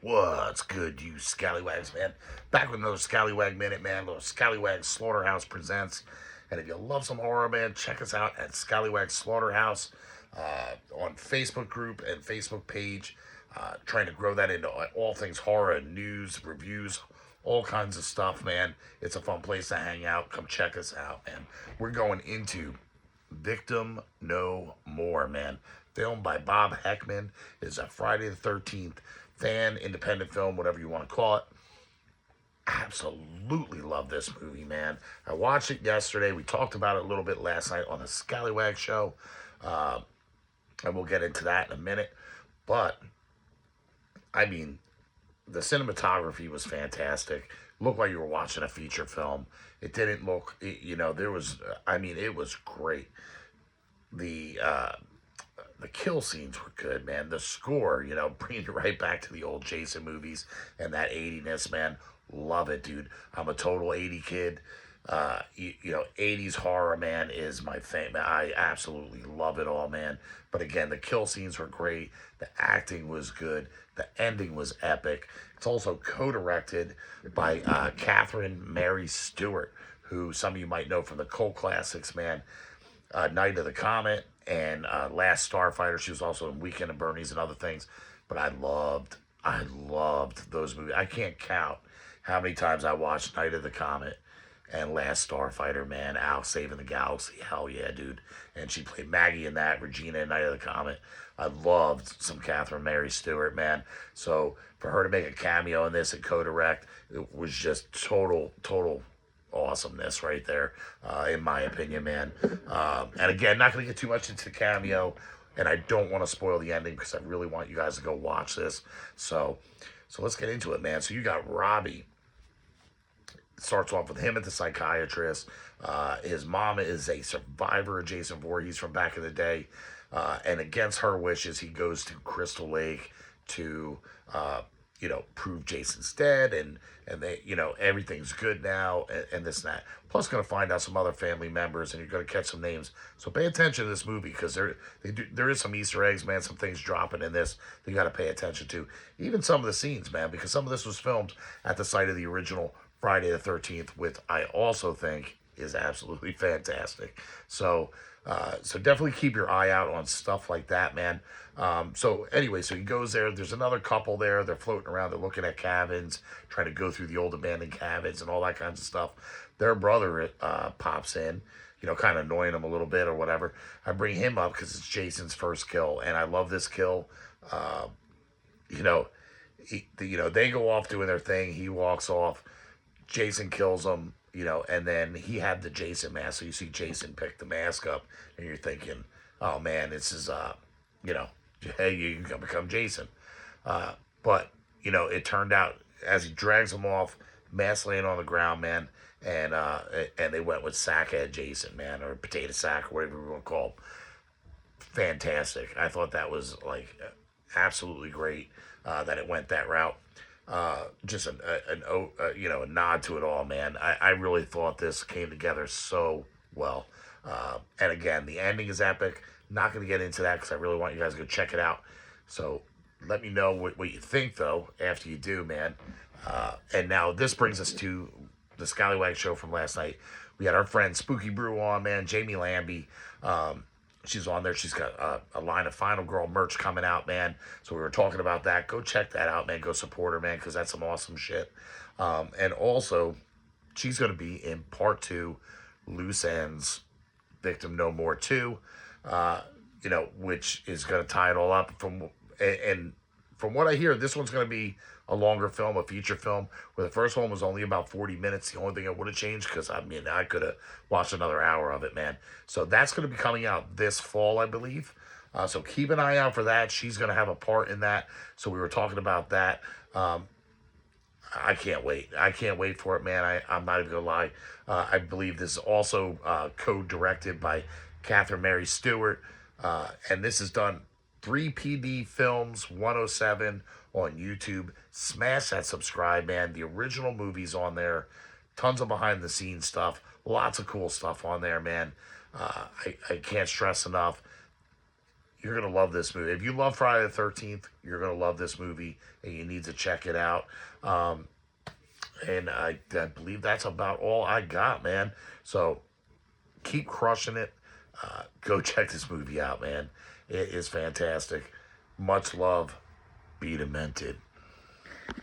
What's good, you scallywags, man? Back with another Scallywag Minute, man. Little Scallywag Slaughterhouse presents. And if you love some horror, man, check us out at Scallywag Slaughterhouse on Facebook group and Facebook page. Trying to grow that into all things horror, news, reviews, all kinds of stuff, man. It's a fun place to hang out. Come check us out, man. We're going into Victim No More, man. Filmed by Bob Heckman. It's a Friday the 13th fan, independent film, whatever you want to call it. Absolutely love this movie, man. I watched it yesterday. We talked about it a little bit last night on the Scallywag Show. Uh, and we'll get into that in a minute. But, I mean, the cinematography was fantastic. Looked like you were watching a feature film. It didn't look, it was great. The the kill scenes were good, man. The score, bringing you right back to the old Jason movies and that 80ness, man. Love it, dude. I'm a total 80 kid. 80s horror, man, is my thing. I absolutely love it all, man. But again, the kill scenes were great. The acting was good. The ending was epic. It's also co-directed by Catherine Mary Stewart, who some of you might know from the cult classics, man. Night of the Comet and Last Starfighter. She was also in Weekend at Bernie's and other things. But I loved those movies. I can't count how many times I watched Night of the Comet and Last Starfighter, man. Al saving the galaxy. Hell yeah, dude. And she played Maggie in that, Regina in Night of the Comet. I loved some Catherine Mary Stewart, man. So for her to make a cameo in this and co-direct, it was just total awesomeness right there, in my opinion, man. And again, not going to get too much into the cameo, and I don't want to spoil the ending because I really want you guys to go watch this. So let's get into it, man. So you got Robbie. It starts off with him at the psychiatrist. His mom is a survivor of Jason Voorhees from back in the day. And against her wishes, he goes to Crystal Lake to, prove Jason's dead, and they, everything's good now, and this and that. Plus, going to find out some other family members, and you're going to catch some names. So pay attention to this movie because there is some Easter eggs, man. Some things dropping in this that you got to pay attention to. Even some of the scenes, man, because some of this was filmed at the site of the original Friday the 13th, which I also think is absolutely fantastic. So definitely keep your eye out on stuff like that, man. So he goes there. There's another couple there. They're floating around. They're looking at cabins, trying to go through the old abandoned cabins and all that kinds of stuff. Their brother pops in, kind of annoying him a little bit or whatever. I bring him up because it's Jason's first kill, and I love this kill. They go off doing their thing. He walks off. Jason kills him, and then he had the Jason mask. So you see Jason pick the mask up, and you're thinking, oh man, this is, hey, you can become Jason. But, it turned out as he drags him off, mask laying on the ground, man, and they went with Sackhead Jason, man, or Potato Sack, or whatever you want to call him. Fantastic. I thought that was, absolutely great that it went that route. Just a nod to it all, man. I really thought this came together so well. And again, the ending is epic. Not going to get into that because I really want you guys to go check it out. So let me know what you think, though, after you do, man. And now this brings us to the Scallywag Show from last night. We had our friend Spooky Brew on, man. Jamie Lambie. She's on there. She's got a line of Final Girl merch coming out, man. So we were talking about that. Go check that out, man. Go support her, man, because that's some awesome shit. And also, she's going to be in part 2, Loose Ends, Victim No More 2, which is going to tie it all up. And from what I hear, this one's going to be a longer film, a feature film, where the first one was only about 40 minutes. The only thing I would have changed, because, I could have watched another hour of it, man. So that's going to be coming out this fall, I believe. So keep an eye out for that. She's going to have a part in that. So we were talking about that. I can't wait. I can't wait for it, man. I'm not even going to lie. I believe this is also co-directed by Catherine Mary Stewart. And this is done 3PD Films 107 on YouTube. Smash that subscribe, man. The original movie's on there. Tons of behind the scenes stuff. Lots of cool stuff on there, man. I can't stress enough. you're going to love this movie. If you love Friday the 13th, you're going to love this movie, and you need to check it out. And I believe that's about all I got, man. So keep crushing it. Go check this movie out, man. It is fantastic. Much love. Be demented.